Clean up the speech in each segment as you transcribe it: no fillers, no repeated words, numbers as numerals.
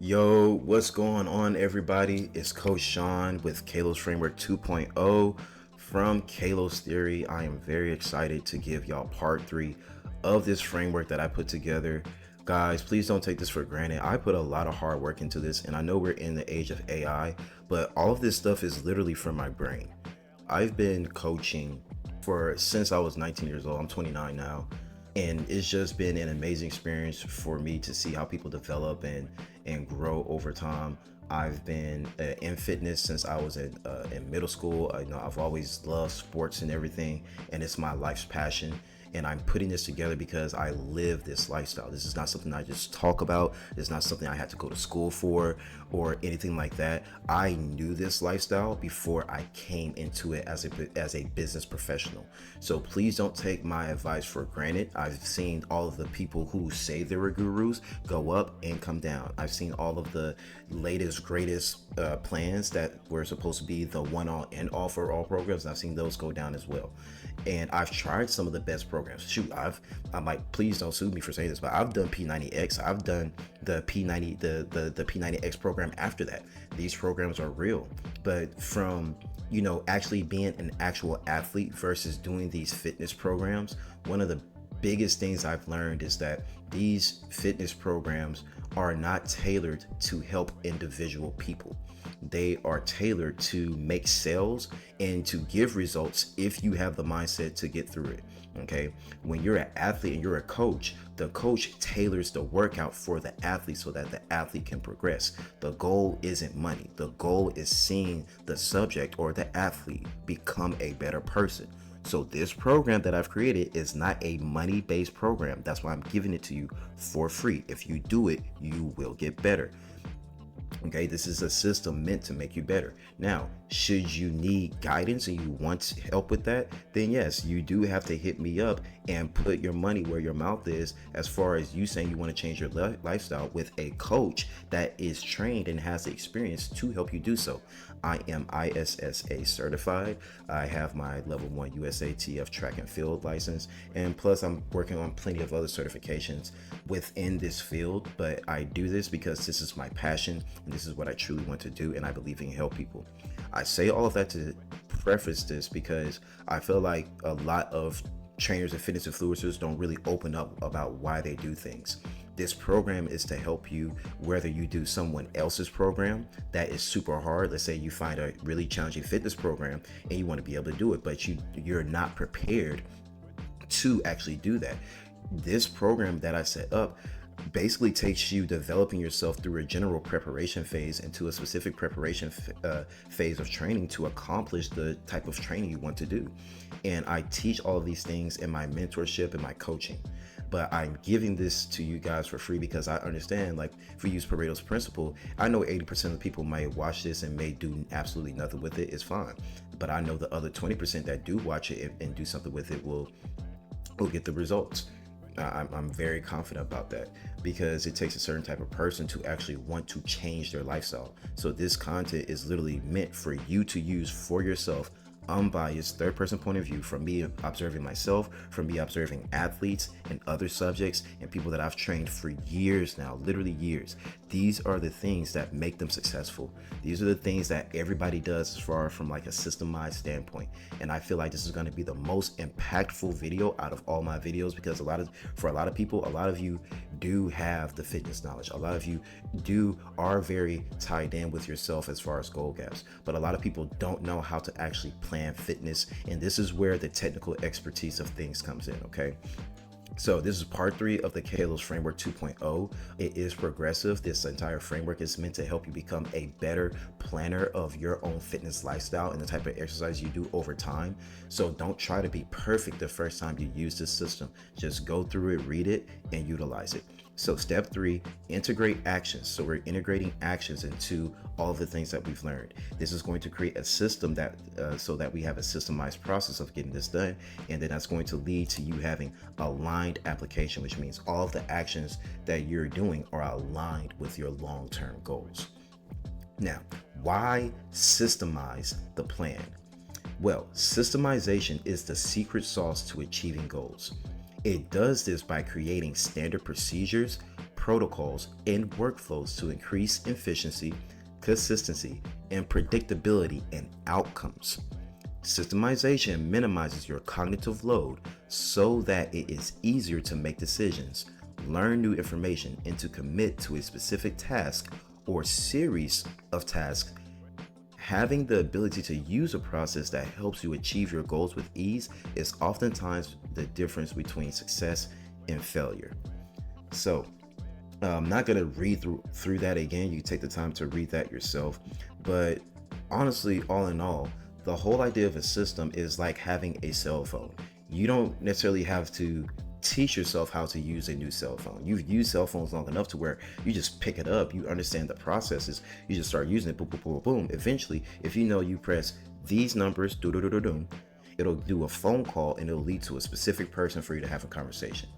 Yo, what's going on, everybody? It's Coach Sean with Kalos Framework 2.0 from Kalos Theory. I am very excited to give y'all part 3 of this framework that I put together. Guys, please don't take this for granted. I put a lot of hard work into this, and I know we're in the age of AI, but all of this stuff is literally from my brain. I've been coaching for since I was 19 years old. I'm 29 now, and it's just been an amazing experience for me to see how people develop and grow over time. I've been in fitness since I was in middle school. I've always loved sports and everything, and it's my life's passion. And I'm putting this together because I live this lifestyle. This is not something I just talk about. It's not something I had to go to school for or anything like that. I knew this lifestyle before I came into it as a business professional. So please don't take my advice for granted. I've seen all of the people who say they were gurus go up and come down. I've seen all of the latest, greatest plans that were supposed to be the one all end all for all programs. I've seen those go down as well. And I've tried some of the best programs. Shoot, I'm like, please don't sue me for saying this, but I've done P90X. I've done the P90, the P90X program after that. These programs are real. But from, actually being an actual athlete versus doing these fitness programs, one of the biggest things I've learned is that these fitness programs are not tailored to help individual people. They are tailored to make sales and to give results if you have the mindset to get through it. Okay. When you're an athlete and you're a coach, the coach tailors the workout for the athlete so that the athlete can progress. The goal isn't money. The goal is seeing the subject or the athlete become a better person. So this program that I've created is not a money-based program. That's why I'm giving it to you for free. If you do it, you will get better. Okay, this is a system meant to make you better. Now, should you need guidance and you want help with that, then yes, you do have to hit me up and put your money where your mouth is as far as you saying you want to change your lifestyle with a coach that is trained and has the experience to help you do so. I am ISSA certified. I have my level 1 USATF track and field license, and plus I'm working on plenty of other certifications within this field, but I do this because this is my passion and this is what I truly want to do, and I believe in help people. I say all of that to preface this because I feel like a lot of trainers and fitness influencers don't really open up about why they do things. This program is to help you whether you do someone else's program that is super hard. Let's say you find a really challenging fitness program and you want to be able to do it, but you're not prepared to actually do that. This program that I set up basically takes you developing yourself through a general preparation phase into a specific preparation phase of training to accomplish the type of training you want to do. And I teach all of these things in my mentorship and my coaching. But I'm giving this to you guys for free because I understand, like, if we use Pareto's principle, I know 80% of the people might watch this and may do absolutely nothing with it. It's fine. But I know the other 20% that do watch it and do something with it will get the results. I'm very confident about that because it takes a certain type of person to actually want to change their lifestyle. So this content is literally meant for you to use for yourself, unbiased third person point of view from me observing myself, from me observing athletes and other subjects and people that I've trained for years now, literally years. These are the things that make them successful. These are the things that everybody does as far from like a systemized standpoint. And I feel like this is going to be the most impactful video out of all my videos because for a lot of people, a lot of you do have the fitness knowledge. A lot of you are very tied in with yourself as far as goal gaps, but a lot of people don't know how to actually plan fitness, and this is where the technical expertise of things comes in. Okay, so this is part 3 of the Kalos Framework 2.0. It is progressive. This entire framework is meant to help you become a better planner of your own fitness lifestyle and the type of exercise you do over time. So don't try to be perfect the first time you use this system. Just go through it, read it, and utilize it. So step 3, integrate actions. So we're integrating actions into all of the things that we've learned. This is going to create a system that so that we have a systemized process of getting this done. And then that's going to lead to you having aligned application, which means all of the actions that you're doing are aligned with your long-term goals. Now, why systemize the plan? Well, systemization is the secret sauce to achieving goals. It does this by creating standard procedures, protocols and workflows to increase efficiency, consistency, and predictability in outcomes. Systemization minimizes your cognitive load so that it is easier to make decisions, learn new information, and to commit to a specific task or series of tasks. Having the ability to use a process that helps you achieve your goals with ease is oftentimes the difference between success and failure. So, I'm not going to read through that again. You take the time to read that yourself. But honestly, all in all, the whole idea of a system is like having a cell phone. You don't necessarily have to teach yourself how to use a new cell phone. You've used cell phones long enough to where you just pick it up, you understand the processes, you just start using it, boom, boom, boom, boom. Eventually, if you know you press these numbers, it'll do a phone call and it'll lead to a specific person for you to have a conversation.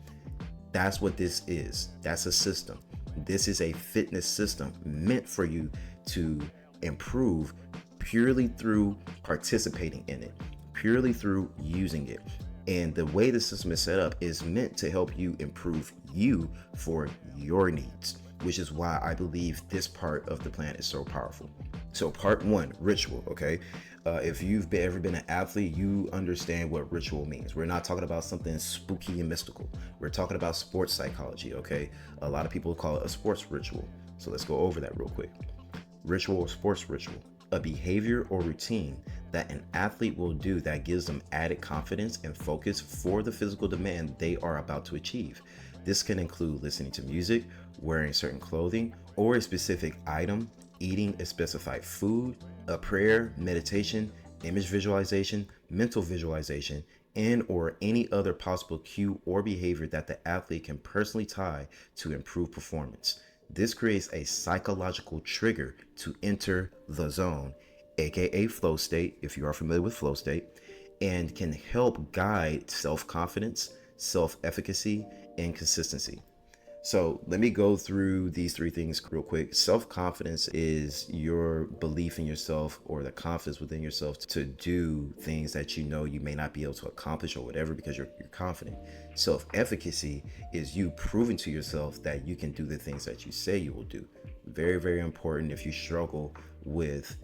That's what this is. That's a system. This is a fitness system meant for you to improve purely through participating in it, purely through using it. And the way the system is set up is meant to help you improve you for your needs, which is why I believe this part of the plan is so powerful. So part one, ritual, okay? If you've ever been an athlete, you understand what ritual means. We're not talking about something spooky and mystical. We're talking about sports psychology, okay? A lot of people call it a sports ritual. So let's go over that real quick. Ritual or sports ritual. A behavior or routine that an athlete will do that gives them added confidence and focus for the physical demand they are about to achieve. This can include listening to music, wearing certain clothing, or a specific item, eating a specified food, a prayer, meditation, image visualization, mental visualization, and or any other possible cue or behavior that the athlete can personally tie to improve performance. This creates a psychological trigger to enter the zone, aka flow state, if you are familiar with flow state, and can help guide self-confidence, self-efficacy, and consistency. So let me go through these three things real quick. Self-confidence is your belief in yourself or the confidence within yourself to do things that you know you may not be able to accomplish or whatever because you're confident. Self-efficacy is you proving to yourself that you can do the things that you say you will do. Very, very important if you struggle with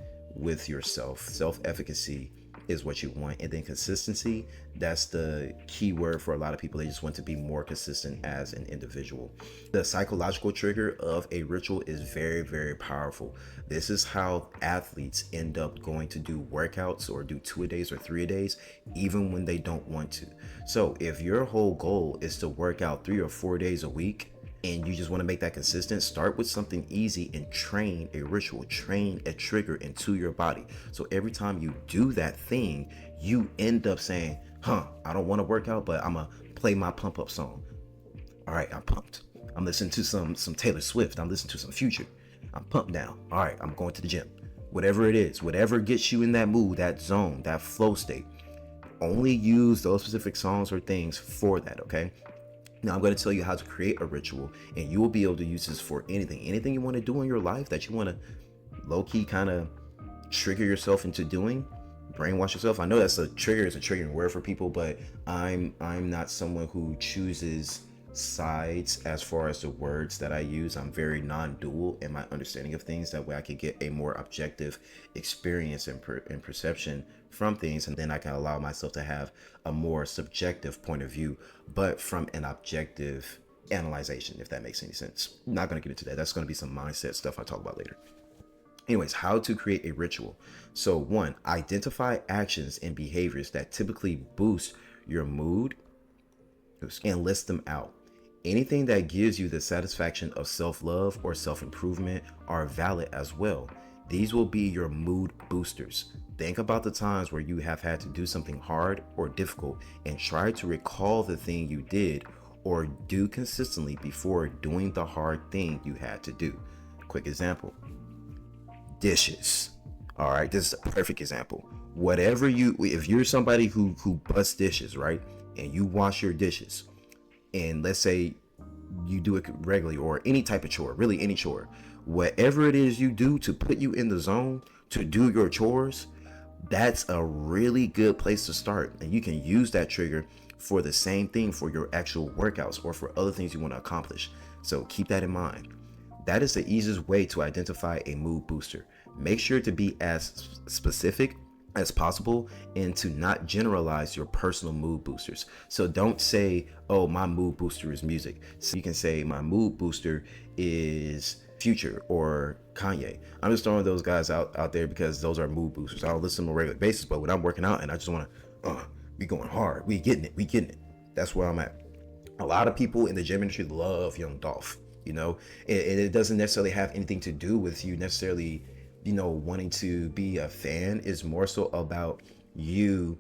yourself. Self-efficacy is what you want. And then consistency, that's the key word for a lot of people. They just want to be more consistent as an individual. The psychological trigger of a ritual is very, very powerful. This is how athletes end up going to do workouts or do 2-a-days or 3-a-days, even when they don't want to. So if your whole goal is to work out 3 or 4 days a week, and you just want to make that consistent, start with something easy and train a ritual, train a trigger into your body. So every time you do that thing, you end up saying, I don't want to work out, but I'm going to play my pump up song. All right, I'm pumped. I'm listening to some Taylor Swift. I'm listening to some Future. I'm pumped now. All right, I'm going to the gym. Whatever it is, whatever gets you in that mood, that zone, that flow state, only use those specific songs or things for that, okay? Now I'm going to tell you how to create a ritual, and you will be able to use this for anything you want to do in your life that you want to low-key kind of trigger yourself into doing, brainwash yourself. I know that's a triggering word for people, but I'm not someone who chooses sides as far as the words that I use. I'm very non-dual in my understanding of things. That way I can get a more objective experience and perception from things, and then I can allow myself to have a more subjective point of view, but from an objective analyzation, if that makes any sense. I'm not going to get into that. That's going to be some mindset stuff I'll talk about later. Anyways, how to create a ritual. So 1, identify actions and behaviors that typically boost your mood and list them out. Anything that gives you the satisfaction of self-love or self-improvement are valid as well. These will be your mood boosters. Think about the times where you have had to do something hard or difficult and try to recall the thing you did or do consistently before doing the hard thing you had to do. Quick example. Dishes. All right, this is a perfect example. If you're somebody who busts dishes, right, and you wash your dishes, and let's say you do it regularly or any type of chore, really any chore, whatever it is you do to put you in the zone to do your chores, that's a really good place to start. And you can use that trigger for the same thing for your actual workouts or for other things you want to accomplish. So keep that in mind. That is the easiest way to identify a mood booster. Make sure to be as specific as possible and to not generalize your personal mood boosters. So don't say, oh, my mood booster is music. So you can say my mood booster is Future or Kanye. I'm just throwing those guys out there because those are mood boosters. I don't listen to them on a regular basis, but when I'm working out and I just want to be going hard, we getting it. That's where I'm at. A lot of people in the gym industry love Young Dolph, and it doesn't necessarily have anything to do with you necessarily, wanting to be a fan. Is more so about you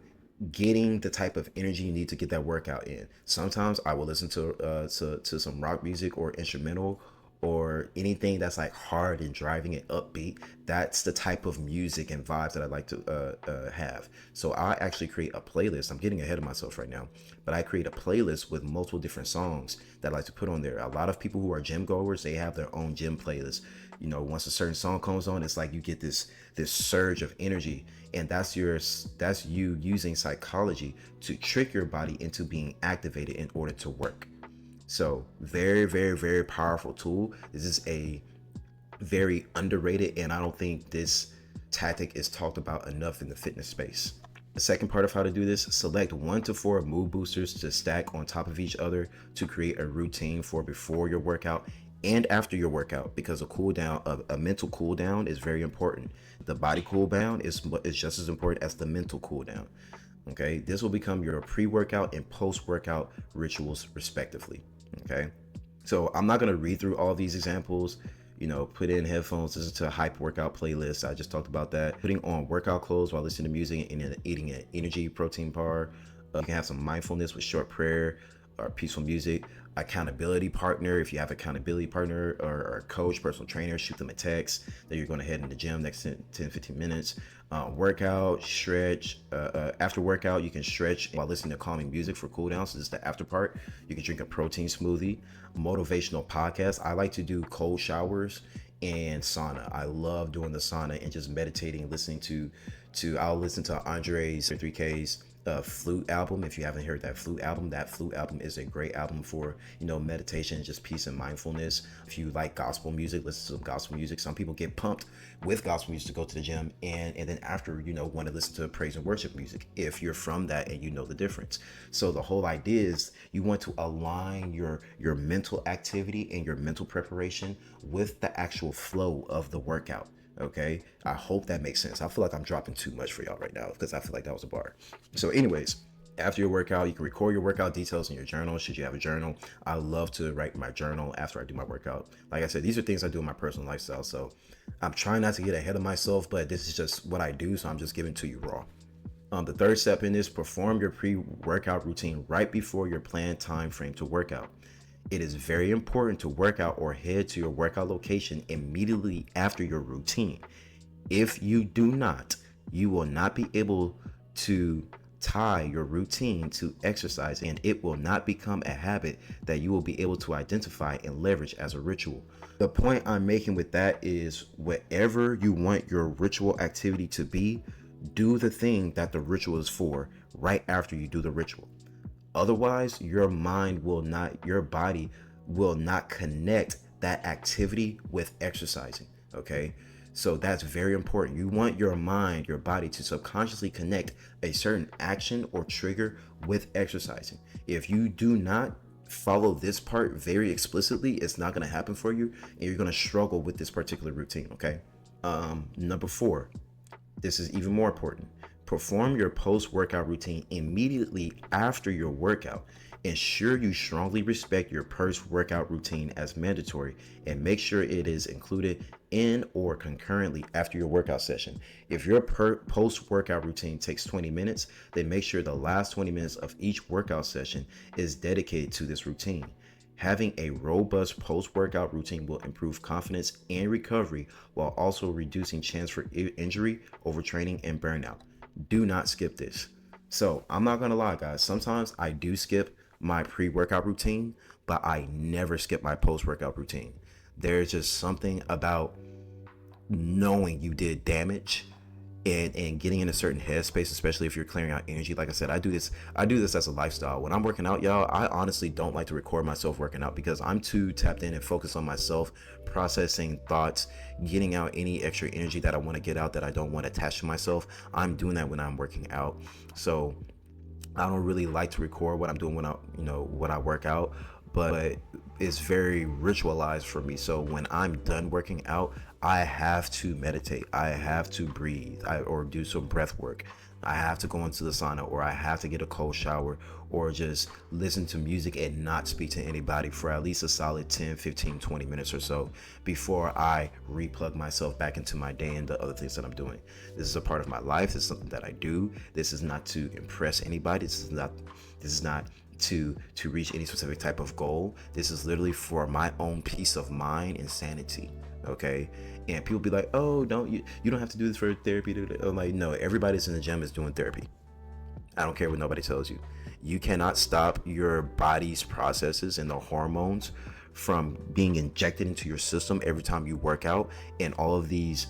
getting the type of energy you need to get that workout in. Sometimes I will listen to some rock music or instrumental or anything that's like hard and driving and upbeat. That's the type of music and vibes that I like to have. So I actually create a playlist. I'm getting ahead of myself right now, but I create a playlist with multiple different songs that I like to put on there. A lot of people who are gym goers, they have their own gym playlist. Once a certain song comes on, it's like you get this surge of energy, and that's you using psychology to trick your body into being activated in order to work. So very, very, very powerful tool. This is a very underrated, and I don't think this tactic is talked about enough in the fitness space. The second part of how to do this, select 1 to 4 mood boosters to stack on top of each other to create a routine for before your workout and after your workout, because a mental cool down is very important. The body cool down is just as important as the mental cool down. Okay, this will become your pre-workout and post-workout rituals respectively. Okay, so I'm not going to read through all these examples. Put in headphones, listen to a hype workout playlist. I just talked about that. Putting on workout clothes while listening to music and eating an energy protein bar. You can have some mindfulness with short prayer or peaceful music. Accountability partner, if you have accountability partner or a coach, personal trainer, shoot them a text that you're going to head in the gym next 10-15 minutes. Workout, stretch. After workout, you can stretch while listening to calming music for cool down. So this is the after part. You can drink a protein smoothie. Motivational podcast. I like to do cold showers and sauna. I love doing the sauna and just meditating, listening to I'll listen to Andre's 3K's Flute album. If you haven't heard that Flute album is a great album for meditation, just peace and mindfulness. If you like gospel music, listen to some gospel music. Some people get pumped with gospel music to go to the gym, and then after want to listen to praise and worship music if you're from that and you know the difference. So the whole idea is you want to align your mental activity and your mental preparation with the actual flow of the workout. Okay, I hope that makes sense. I feel like I'm dropping too much for y'all right now because I feel like that was a bar. So anyways, after your workout, you can record your workout details in your journal. Should you have a journal? I love to write my journal after I do my workout. Like I said, these are things I do in my personal lifestyle. So I'm trying not to get ahead of myself, but this is just what I do. So I'm just giving it to you raw. The third step in this, perform your pre-workout routine right before your planned time frame to workout. It is very important to work out or head to your workout location immediately after your routine. If you do not, you will not be able to tie your routine to exercise, and it will not become a habit that you will be able to identify and leverage as a ritual. The point I'm making with that is whatever you want your ritual activity to be, do the thing that the ritual is for right after you do the ritual. Otherwise, your body will not connect that activity with exercising. Okay. So that's very important. You want your mind, your body to subconsciously connect a certain action or trigger with exercising. If you do not follow this part very explicitly, it's not going to happen for you, and you're going to struggle with this particular routine. Okay. Number 4, this is even more important. Perform your post-workout routine immediately after your workout. Ensure you strongly respect your post-workout routine as mandatory, and make sure it is included in or concurrently after your workout session. If your post-workout routine takes 20 minutes, then make sure the last 20 minutes of each workout session is dedicated to this routine. Having a robust post-workout routine will improve confidence and recovery while also reducing chance for injury, overtraining, and burnout. Do not skip this. So I'm not gonna lie, guys. Sometimes I do skip my pre-workout routine, but I never skip my post-workout routine. There's just something about knowing you did damage and getting in a certain headspace, especially if you're clearing out energy. Like I said, I do this as a lifestyle. When I'm working out, y'all, I honestly don't like to record myself working out because I'm too tapped in and focused on myself, processing thoughts, getting out any extra energy that I want to get out that I don't want to attach to myself. I'm doing that when I'm working out. So I don't really like to record what I'm doing when I work out, but it's very ritualized for me. So when I'm done working out, I have to meditate. I have to breathe, or do some breath work. I have to go into the sauna, or I have to get a cold shower, or just listen to music and not speak to anybody for at least a solid 10, 15, 20 minutes or so before I replug myself back into my day and the other things that I'm doing. This is a part of my life. This is something that I do. This is not to impress anybody. This is not to reach any specific type of goal. This is literally for my own peace of mind and sanity. Okay. And people be like, oh, you don't have to do this for therapy. I'm like, no, everybody's in the gym is doing therapy. I don't care what nobody tells you. You cannot stop your body's processes and the hormones from being injected into your system every time you work out. And all of these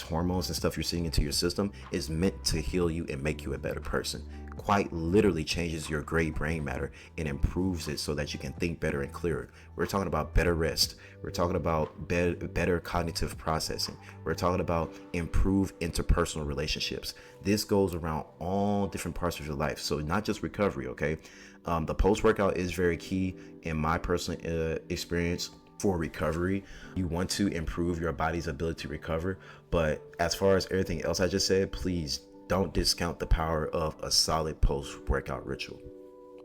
hormones and stuff you're seeing into your system is meant to heal you and make you a better person. Quite literally changes your gray brain matter and improves it so that you can think better and clearer. We're talking about better rest. We're talking about better cognitive processing. We're talking about improved interpersonal relationships. This goes around all different parts of your life. So not just recovery, okay? The post-workout is very key in my personal experience. For recovery, you want to improve your body's ability to recover. But as far as everything else I just said, please don't discount the power of a solid post-workout ritual.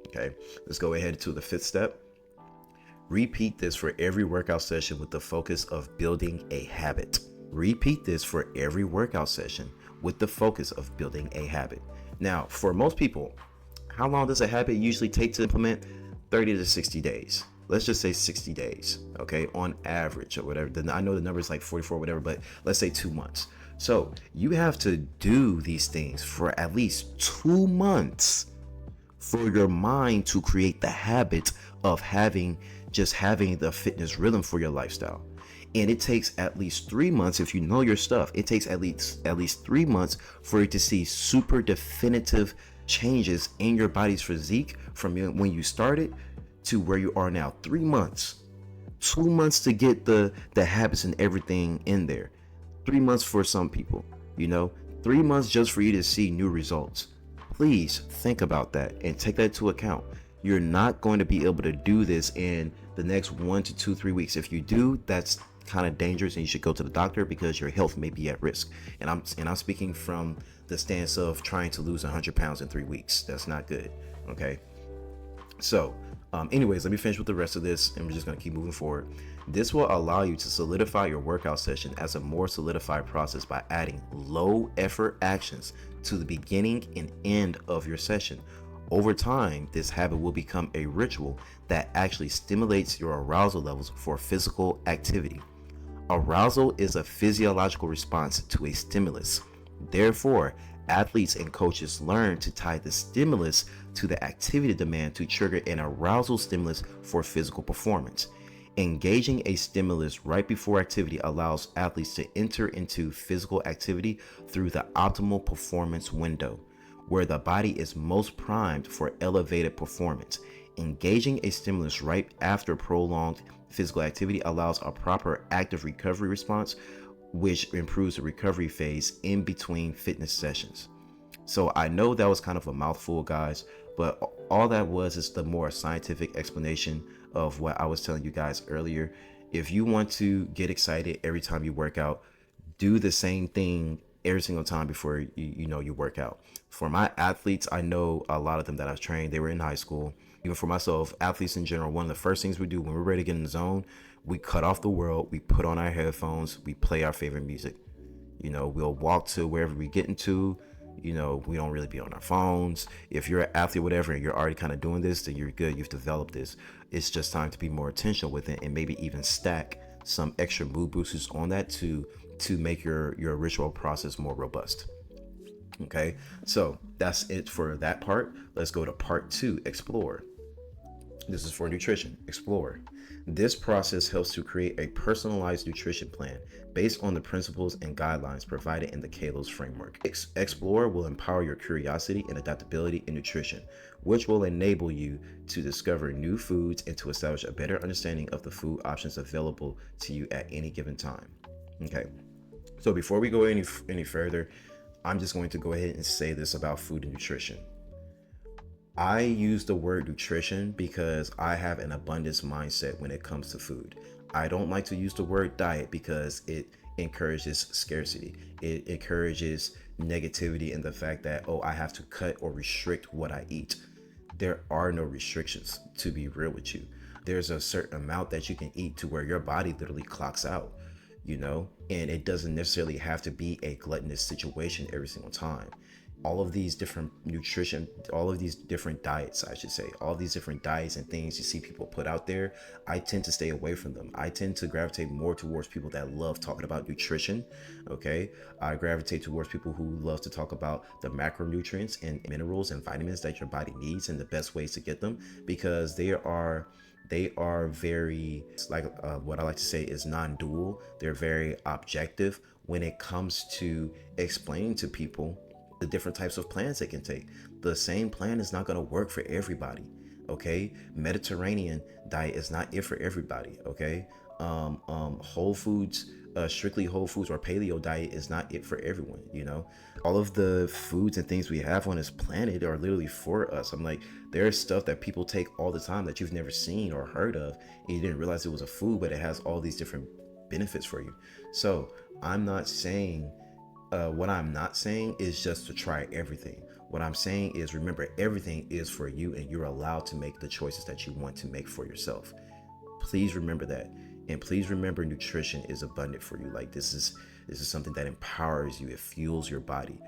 Okay, let's go ahead to the fifth step. Repeat this for every workout session with the focus of building a habit. Repeat this for every workout session with the focus of building a habit. Now, for most people, how long does a habit usually take to implement? 30 to 60 days. Let's just say 60 days, okay, on average or whatever. I know the number is like 44 or whatever, but let's say 2 months. So you have to do these things for at least 2 months for your mind to create the habit of having the fitness rhythm for your lifestyle. And it takes at least 3 months, if you know your stuff, it takes at least 3 months for you to see super definitive changes in your body's physique from when you started to where you are now. 3 months. 2 months to get the habits and everything in there. 3 months for some people, 3 months just for you to see new results. Please think about that and take that into account. You're not going to be able to do this in the next 1 to 2, 3 weeks. If you do, that's kind of dangerous and you should go to the doctor because your health may be at risk. And I'm speaking from the stance of trying to lose 100 pounds in 3 weeks. That's not good. Okay. So anyways, let me finish with the rest of this and we're just going to keep moving forward. This will allow you to solidify your workout session as a more solidified process by adding low effort actions to the beginning and end of your session. Over time, this habit will become a ritual that actually stimulates your arousal levels for physical activity. Arousal is a physiological response to a stimulus. Therefore, athletes and coaches learn to tie the stimulus to the activity demand to trigger an arousal stimulus for physical performance. Engaging a stimulus right before activity allows athletes to enter into physical activity through the optimal performance window, where the body is most primed for elevated performance. Engaging a stimulus right after prolonged physical activity allows a proper active recovery response, which improves the recovery phase in between fitness sessions. So I know that was kind of a mouthful, guys, but all that was is the more scientific explanation of what I was telling you guys earlier. If you want to get excited every time you work out, do the same thing every single time before you work out. For my athletes, I know a lot of them that I've trained, they were in high school. Even for myself, athletes in general, one of the first things we do when we're ready to get in the zone, we cut off the world, we put on our headphones, we play our favorite music. We'll walk to wherever we get into. We don't really be on our phones. If you're an athlete, whatever, and you're already kind of doing this, then you're good. You've developed this. It's just time to be more intentional with it and maybe even stack some extra mood boosters on that to make your ritual process more robust. Okay, so that's it for that part. Let's go to part 2, explore. This is for nutrition. Explore. This process helps to create a personalized nutrition plan based on the principles and guidelines provided in the Kalos Framework. Explore will empower your curiosity and adaptability in nutrition, which will enable you to discover new foods and to establish a better understanding of the food options available to you at any given time. Okay, so before we go any further, I'm just going to go ahead and say this about food and nutrition. I use the word nutrition because I have an abundance mindset when it comes to food. I don't like to use the word diet because it encourages scarcity. It encourages negativity in the fact that, oh, I have to cut or restrict what I eat. There are no restrictions, to be real with you. There's a certain amount that you can eat to where your body literally clocks out, and it doesn't necessarily have to be a gluttonous situation every single time. All of these different all of these different diets, I should say, all these different diets and things you see people put out there, I tend to stay away from them. I tend to gravitate more towards people that love talking about nutrition. Okay, I gravitate towards people who love to talk about the macronutrients and minerals and vitamins that your body needs and the best ways to get them, because they are very, what I like to say is non-dual. They're very objective when it comes to explaining to people the different types of plans they can take. The same plan is not going to work for everybody. Okay, Mediterranean diet is not it for everybody. Okay, whole foods, strictly whole foods or paleo diet is not it for everyone. All of the foods and things we have on this planet are literally for us. I'm like, there's stuff that people take all the time that you've never seen or heard of, and you didn't realize it was a food, but it has all these different benefits for you. So I'm not saying what I'm not saying is just to try everything. What I'm saying is, remember, everything is for you and you're allowed to make the choices that you want to make for yourself. Please remember that. And please remember, nutrition is abundant for you. Like, this is something that empowers you. It fuels your body.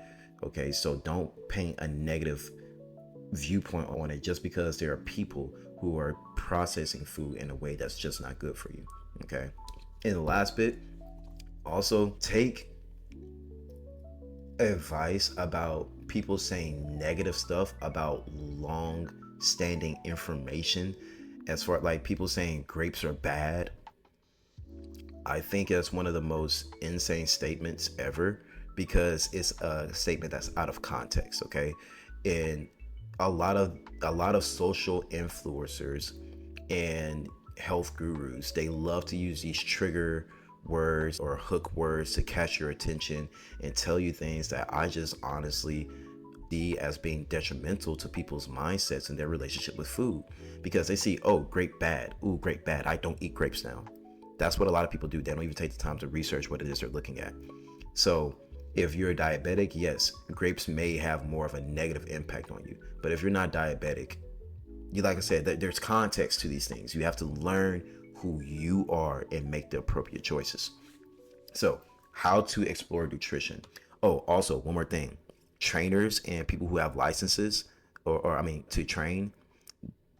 Okay, so don't paint a negative viewpoint on it just because there are people who are processing food in a way that's just not good for you. Okay, and the last bit, also take advice about people saying negative stuff about long standing information, as far like people saying grapes are bad. I think it's one of the most insane statements ever, because it's a statement that's out of context. Okay, and a lot of social influencers and health gurus, they love to use these trigger words or hook words to catch your attention and tell you things that I just honestly see as being detrimental to people's mindsets and their relationship with food, because they see, oh, grape bad, ooh, grape bad, I don't eat grapes now. That's what a lot of people do. They don't even take the time to research what it is they're looking at. So if you're diabetic, yes, grapes may have more of a negative impact on you. But if you're not diabetic, like I said, there's context to these things. You have to learn who you are and make the appropriate choices. So, how to explore nutrition. Oh, also, one more thing. Trainers and people who have licenses, to train,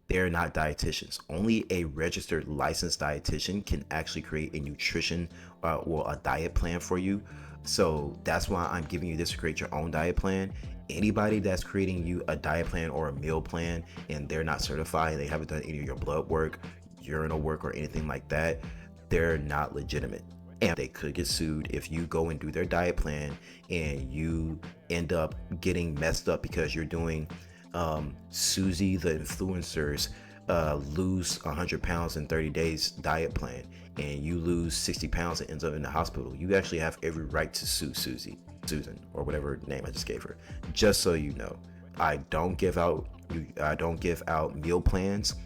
they're not dietitians. Only a registered licensed dietitian can actually create a nutrition or a diet plan for you. So that's why I'm giving you this to create your own diet plan. Anybody that's creating you a diet plan or a meal plan and they're not certified, they haven't done any of your blood work, urinal work, or anything like that, they're not legitimate. And they could get sued if you go and do their diet plan and you end up getting messed up because you're doing Susie the influencer's lose 100 pounds in 30 days diet plan, and you lose 60 pounds and ends up in the hospital. You actually have every right to sue Susan, or whatever name I just gave her. Just so you know, I don't give out meal plans.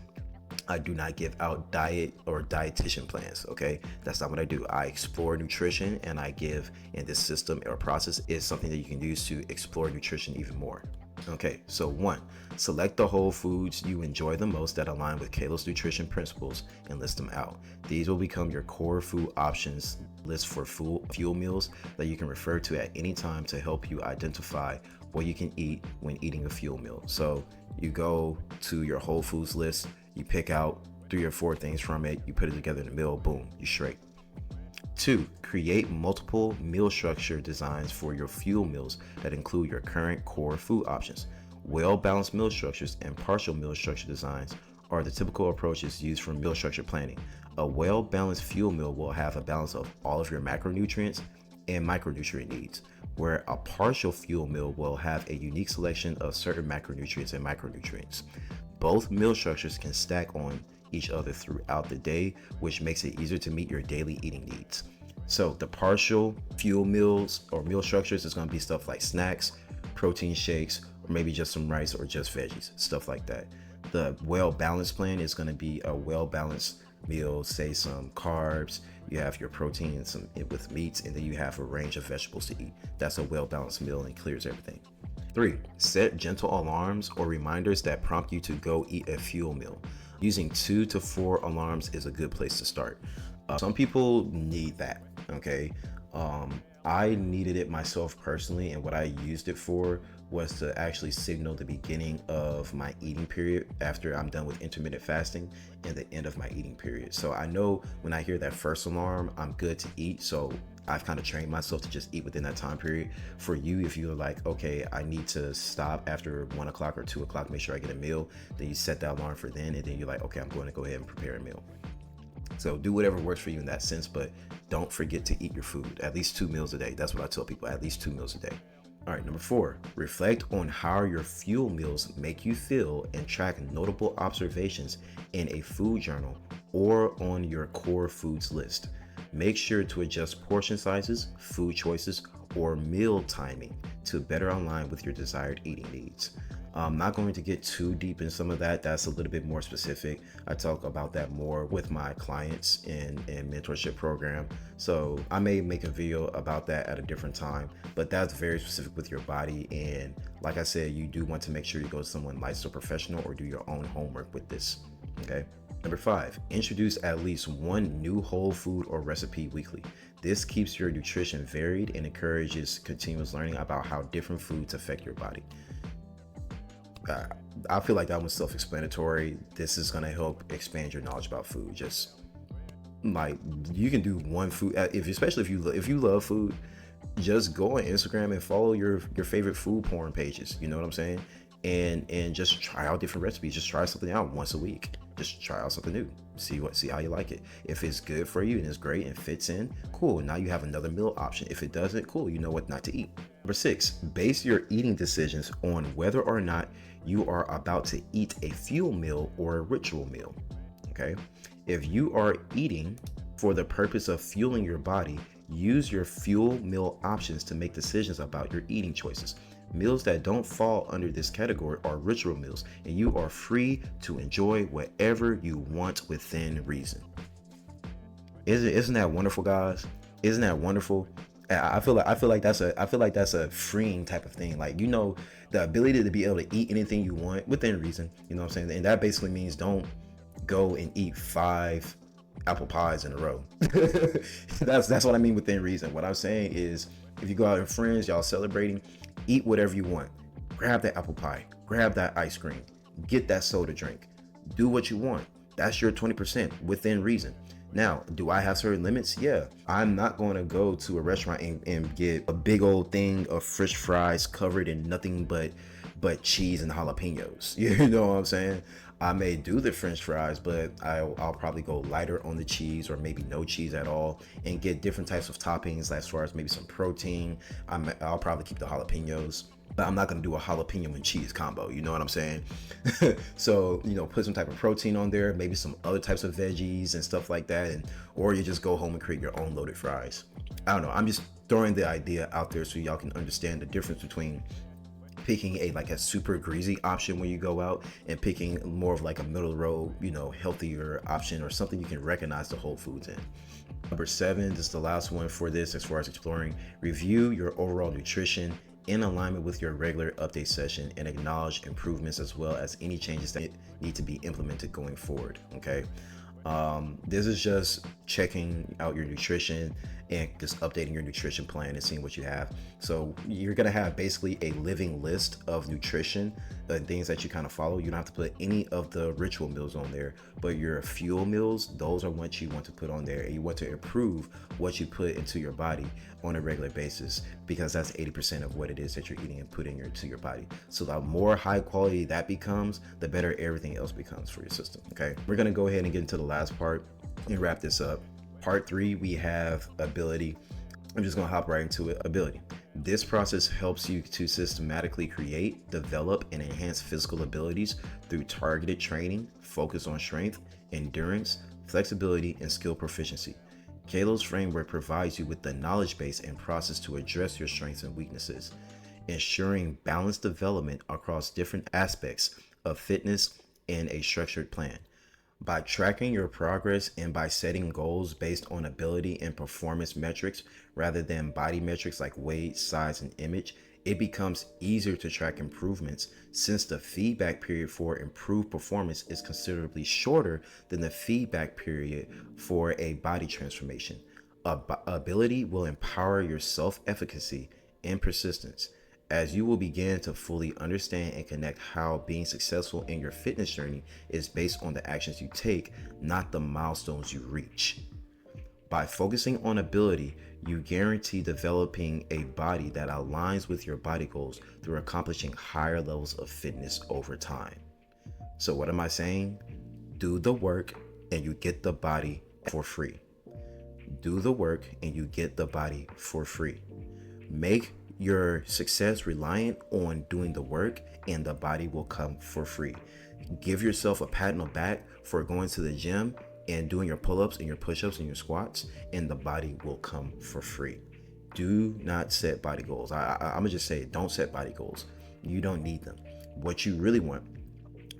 I do not give out diet or dietitian plans. Okay, that's not what I do. I explore nutrition, and I give, and this system or process is something that you can use to explore nutrition even more. Okay, so 1, select the whole foods you enjoy the most that align with Kalos nutrition principles and list them out. These will become your core food options list for fuel meals that you can refer to at any time to help you identify what you can eat when eating a fuel meal. So you go to your whole foods list, you pick out 3 or 4 things from it, you put it together in a meal, boom, you're straight. 2, create multiple meal structure designs for your fuel meals that include your current core food options. Well-balanced meal structures and partial meal structure designs are the typical approaches used for meal structure planning. A well-balanced fuel meal will have a balance of all of your macronutrients and micronutrient needs, where a partial fuel meal will have a unique selection of certain macronutrients and micronutrients. Both meal structures can stack on each other throughout the day, which makes it easier to meet your daily eating needs. So the partial fuel meals or meal structures is going to be stuff like snacks, protein shakes, or maybe just some rice or just veggies, stuff like that. The well-balanced plan is going to be a well-balanced meal, say some carbs, you have your protein and some with meats, and then you have a range of vegetables to eat. That's a well-balanced meal and clears everything. 3. Set gentle alarms or reminders that prompt you to go eat a fuel meal. Using 2 to 4 alarms is a good place to start. Some people need that, okay? I needed it myself personally, and what I used it for was to actually signal the beginning of my eating period after I'm done with intermittent fasting and the end of my eating period. So I know when I hear that first alarm, I'm good to eat. So I've kind of trained myself to just eat within that time period. For you, if you're like, okay, I need to stop after 1 o'clock or 2 o'clock, make sure I get a meal, then you set that alarm for then, and then you're like, okay, I'm going to go ahead and prepare a meal. So do whatever works for you in that sense, but don't forget to eat your food at least 2 meals a day. That's what I tell people, at least 2 meals a day. All right, number 4, reflect on how your fuel meals make you feel and track notable observations in a food journal or on your core foods list. Make sure to adjust portion sizes, food choices, or meal timing to better align with your desired eating needs. I'm not going to get too deep in some of that. That's a little bit more specific. I talk about that more with my clients in mentorship program. So I may make a video about that at a different time, but that's very specific with your body. And like I said, you do want to make sure you go to someone licensed or professional or do your own homework with this, okay? Number 5, introduce at least one new whole food or recipe weekly. This keeps your nutrition varied and encourages continuous learning about how different foods affect your body. I feel like that was self-explanatory. This is going to help expand your knowledge about food. Just like you can do one food, especially if you love food, just go on Instagram and follow your favorite food porn pages. You know what I'm saying? And just try out different recipes. Just try something out once a week. Just try out something new. See how you like it. If it's good for you and it's great and fits in, cool. Now you have another meal option. If it doesn't, cool. You know what not to eat. Number 6, base your eating decisions on whether or not you are about to eat a fuel meal or a ritual meal. Okay. If you are eating for the purpose of fueling your body, use your fuel meal options to make decisions about your eating choices. Meals that don't fall under this category are ritual meals, and you are free to enjoy whatever you want within reason. Isn't that wonderful, guys? Isn't that wonderful? I feel like that's a freeing type of thing. Like, you know, the ability to be able to eat anything you want within reason. You know what I'm saying? And that basically means don't go and eat 5 apple pies in a row. That's what I mean within reason. What I'm saying is, if you go out with friends, y'all celebrating, eat whatever you want. Grab that apple pie, grab that ice cream, get that soda drink, do what you want. That's your 20% within reason. Now, do I have certain limits? Yeah. I'm not going to go to a restaurant and get a big old thing of French fries covered in nothing but cheese and jalapenos. You know what I'm saying? I may do the French fries, but I'll probably go lighter on the cheese or maybe no cheese at all and get different types of toppings as far as maybe some protein. I'll probably keep the jalapenos, but I'm not going to do a jalapeno and cheese combo. You know what I'm saying? So, you know, put some type of protein on there, maybe some other types of veggies and stuff like that. Or you just go home and create your own loaded fries. I don't know. I'm just throwing the idea out there so y'all can understand the difference between picking a super greasy option when you go out and picking more of like a middle road, you know, healthier option or something you can recognize the whole foods in. Number 7, this is the last one for this as far as exploring. Review your overall nutrition in alignment with your regular update session and acknowledge improvements as well as any changes that need to be implemented going forward. Okay. This is just checking out your nutrition and just updating your nutrition plan and seeing what you have. So you're gonna have basically a living list of nutrition and things that you kind of follow. You don't have to put any of the ritual meals on there, but your fuel meals, those are what you want to put on there, and you want to improve what you put into your body on a regular basis, because that's 80% of what it is that you're eating and putting into your body. So the more high quality that becomes, the better everything else becomes for your system. Okay, we're gonna go ahead and get into the last part and wrap this up. Part 3, we have ability. I'm just gonna hop right into it. Ability. This process helps you to systematically create, develop, and enhance physical abilities through targeted training, focus on strength, endurance, flexibility, and skill proficiency. Kalos Framework provides you with the knowledge base and process to address your strengths and weaknesses, ensuring balanced development across different aspects of fitness in a structured plan. By tracking your progress and by setting goals based on ability and performance metrics rather than body metrics like weight, size, and image, it becomes easier to track improvements, since the feedback period for improved performance is considerably shorter than the feedback period for a body transformation. Ability will empower your self-efficacy and persistence, as you will begin to fully understand and connect how being successful in your fitness journey is based on the actions you take, not the milestones you reach. By focusing on ability, you guarantee developing a body that aligns with your body goals through accomplishing higher levels of fitness over time. So what am I saying? Do the work and you get the body for free. Do the work and you get the body for free. Make your success reliant on doing the work, and the body will come for free. Give yourself a pat on the back for going to the gym and doing your pull-ups and your push-ups and your squats, and the body will come for free. Do not set body goals. I'm gonna just say, don't set body goals. You don't need them. What you really want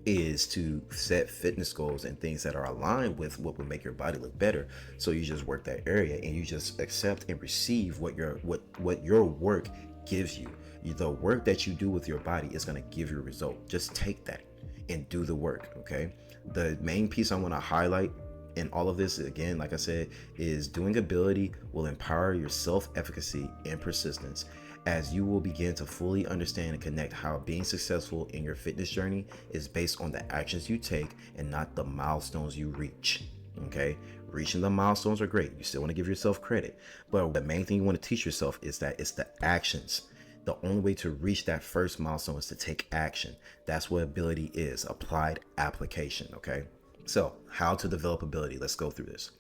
is to set fitness goals and things that are aligned with what will make your body look better. So you just work that area and you just accept and receive what your work gives you. The work that you do with your body is going to give you a result. Just take that and do the work. Okay, the main piece I want to highlight in all of this, again, like I said, is doing ability will empower your self-efficacy and persistence, as you will begin to fully understand and connect how being successful in your fitness journey is based on the actions you take and not the milestones you reach. Okay, reaching the milestones are great. You still want to give yourself credit, but the main thing you want to teach yourself is that it's the actions. The only way to reach that first milestone is to take action. That's what ability is, applied application. Okay, so how to develop ability? Let's go through this.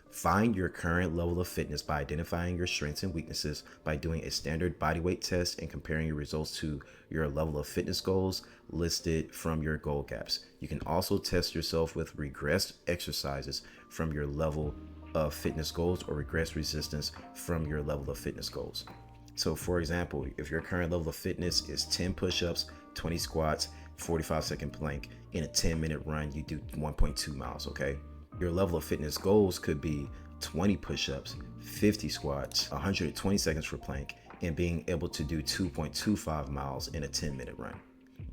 Find your current level of fitness by identifying your strengths and weaknesses by doing a standard body weight test and comparing your results to your level of fitness goals listed from your goal gaps. You can also test yourself with regressed exercises from your level of fitness goals or regress resistance from your level of fitness goals. So for example, if your current level of fitness is 10 push-ups, 20 squats, 45-second plank, in a 10-minute run, you do 1.2 miles, okay? Your level of fitness goals could be 20 push-ups, 50 squats, 120 seconds for plank, and being able to do 2.25 miles in a 10-minute run.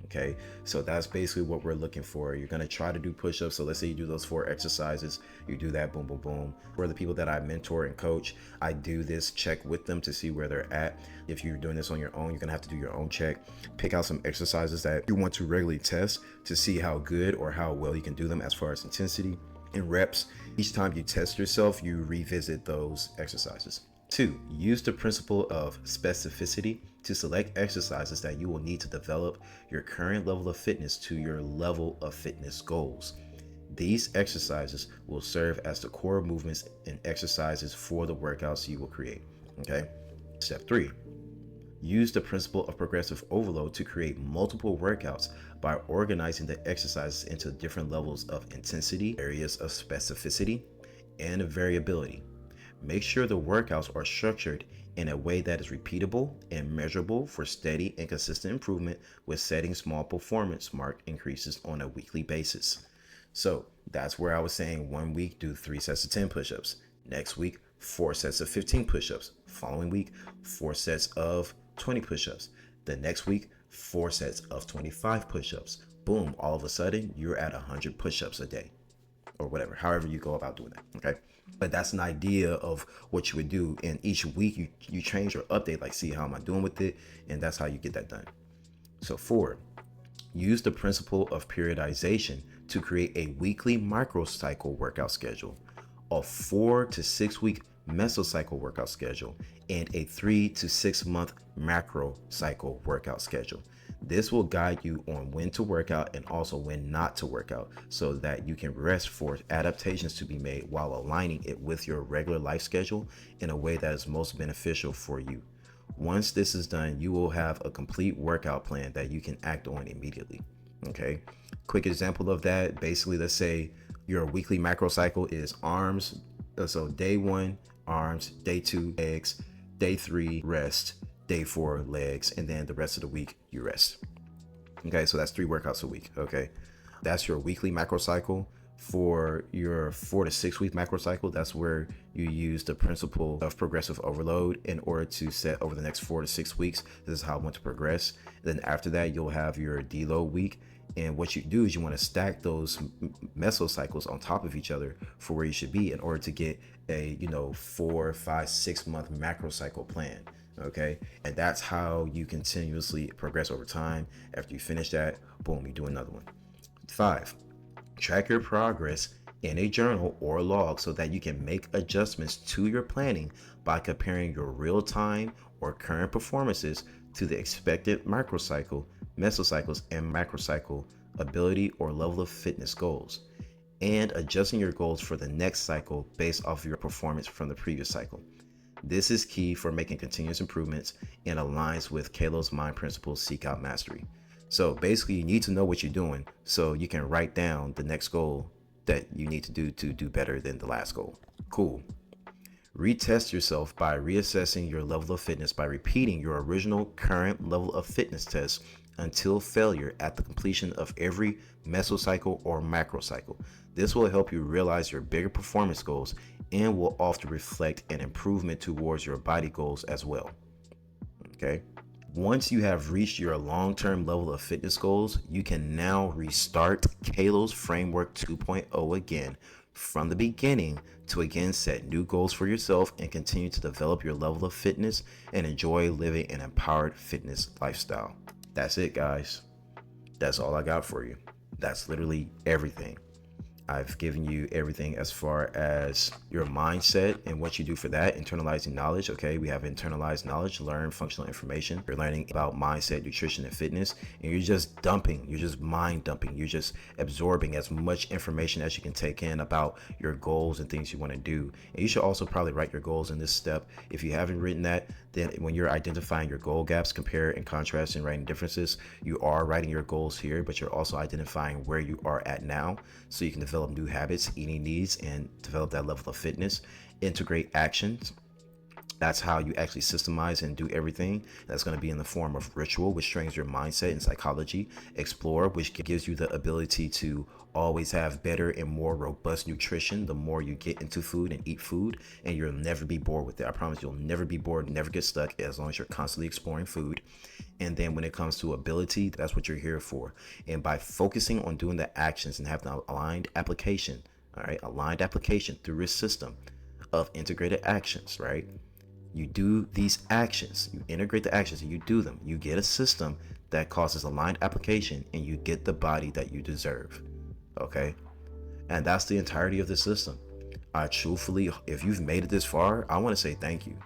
Okay, so that's basically what we're looking for. You're gonna try to do push-ups. So let's say you do those 4 exercises, you do that, boom, boom, boom. For the people that I mentor and coach, I do this check with them to see where they're at. If you're doing this on your own, you're gonna have to do your own check. Pick out some exercises that you want to regularly test to see how good or how well you can do them as far as intensity and reps. Each time you test yourself, you revisit those exercises. 2, use the principle of specificity to select exercises that you will need to develop your current level of fitness to your level of fitness goals. These exercises will serve as the core movements and exercises for the workouts you will create. Okay. Step 3, use the principle of progressive overload to create multiple workouts by organizing the exercises into different levels of intensity, areas of specificity, and variability. Make sure the workouts are structured in a way that is repeatable and measurable for steady and consistent improvement, with setting small performance mark increases on a weekly basis. So that's where I was saying 1 week do 3 sets of 10 push-ups. Next week, 4 sets of 15 push-ups. Following week, 4 sets of 20 push-ups. The next week, 4 sets of 25 push-ups. Boom, all of a sudden, you're at 100 push-ups a day. or whatever, however you go about doing that. Okay. But that's an idea of what you would do. And each week you change or update, like, see, how am I doing with it? And that's how you get that done. So 4, use the principle of periodization to create a weekly microcycle workout schedule, a 4 to 6 week mesocycle workout schedule, and a 3 to 6 month macro cycle workout schedule. This will guide you on when to work out and also when not to work out, so that you can rest for adaptations to be made while aligning it with your regular life schedule in a way that is most beneficial for you. Once this is done, you will have a complete workout plan that you can act on immediately. Okay. Quick example of that. Basically, let's say your weekly macro cycle is arms. So day 1, arms, day 2, legs, day 3, rest, day 4, legs, and then the rest of the week you rest. Okay. So that's 3 workouts a week. Okay. That's your weekly macro cycle. For your 4 to 6 week macro cycle, that's where you use the principle of progressive overload in order to set over the next 4 to 6 weeks. This is how I want to progress. And then after that, you'll have your deload week. And what you do is you want to stack those mesocycles on top of each other for where you should be in order to get a 4, 5, 6 month macro cycle plan. Okay. And that's how you continuously progress over time. After you finish that, boom, you do another one. 5, track your progress in a journal or log so that you can make adjustments to your planning by comparing your real-time or current performances to the expected microcycle, mesocycles, and macrocycle ability or level of fitness goals, and adjusting your goals for the next cycle based off your performance from the previous cycle. This is key for making continuous improvements and aligns with Kalos Mind Principles Seek Out Mastery. So basically, you need to know what you're doing so you can write down the next goal that you need to do better than the last goal. Cool. Retest yourself by reassessing your level of fitness by repeating your original current level of fitness test until failure at the completion of every mesocycle or macrocycle. This will help you realize your bigger performance goals and will often reflect an improvement towards your body goals as well. Okay. Once you have reached your long-term level of fitness goals, you can now restart Kalos Framework 2.0 again from the beginning to again set new goals for yourself and continue to develop your level of fitness and enjoy living an empowered fitness lifestyle. That's it, guys. That's all I got for you. That's literally everything. I've given you everything as far as your mindset and what you do for that, internalizing knowledge. Okay, we have internalized knowledge, learn functional information. You're learning about mindset, nutrition, and fitness, and you're just dumping, you're just mind dumping, you're just absorbing as much information as you can take in about your goals and things you want to do. And you should also probably write your goals in this step. If you haven't written that, then when you're identifying your goal gaps, compare and contrast and writing differences, you are writing your goals here, but you're also identifying where you are at now so you can develop new habits, eating needs, and develop that level of fitness. Integrate actions. That's how you actually systemize and do everything. That's going to be in the form of ritual, which trains your mindset and psychology. Explore, which gives you the ability to always have better and more robust nutrition the more you get into food and eat food, and you'll never be bored with it. I promise you'll never be bored, never get stuck, as long as you're constantly exploring food. And then when it comes to ability, that's what you're here for. And by focusing on doing the actions and having an aligned application, all right, aligned application through a system of integrated actions, right? You do these actions, you integrate the actions and you do them. You get a system that causes aligned application and you get the body that you deserve. Okay. And that's the entirety of the system. I truthfully, if you've made it this far, I want to say thank you.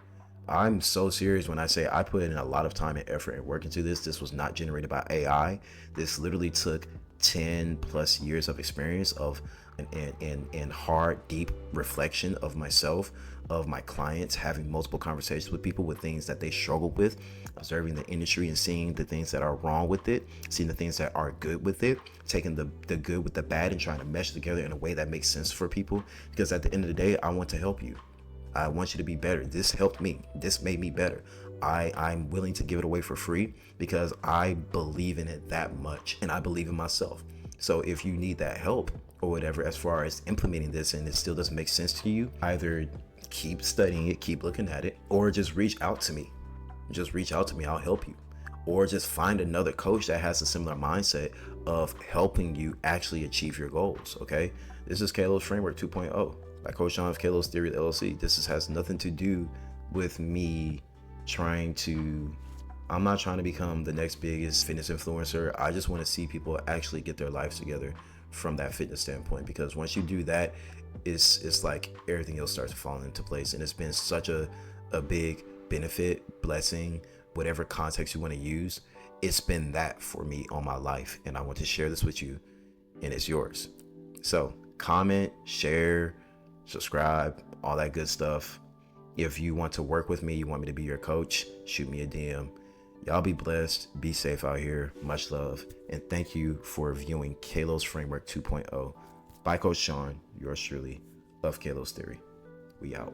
I'm so serious when I say I put in a lot of time and effort and work into this. This was not generated by AI. This literally took 10 plus years of experience of and hard, deep reflection of myself, of my clients, having multiple conversations with people with things that they struggle with, observing the industry and seeing the things that are wrong with it, seeing the things that are good with it, taking the good with the bad and trying to mesh together in a way that makes sense for people. Because at the end of the day, I want to help you. I want you to be better. This helped me. This made me better. I'm willing to give it away for free because I believe in it that much and I believe in myself. So if you need that help or whatever, as far as implementing this and it still doesn't make sense to you, either keep studying it, keep looking at it, or just reach out to me. Just reach out to me. I'll help you. Or just find another coach that has a similar mindset of helping you actually achieve your goals. Okay. This is Kalos Framework 2.0 by Coach Sean of Kalos Theory LLC. Has nothing to do with me trying to. I'm not trying to become the next biggest fitness influencer. I just want to see people actually get their lives together from that fitness standpoint, because once you do that, it's like everything else starts to fall into place. And it's been such a big benefit, blessing, whatever context you want to use. It's been that for me on my life, and I want to share this with you, and it's yours. So comment, share, subscribe, all that good stuff. If you want to work with me, you want me to be your coach, shoot me a DM. Y'all be blessed, be safe out here, much love, and thank you for viewing Kalos Framework 2.0 by Coach Sean, yours truly, of Kalos Theory. We out.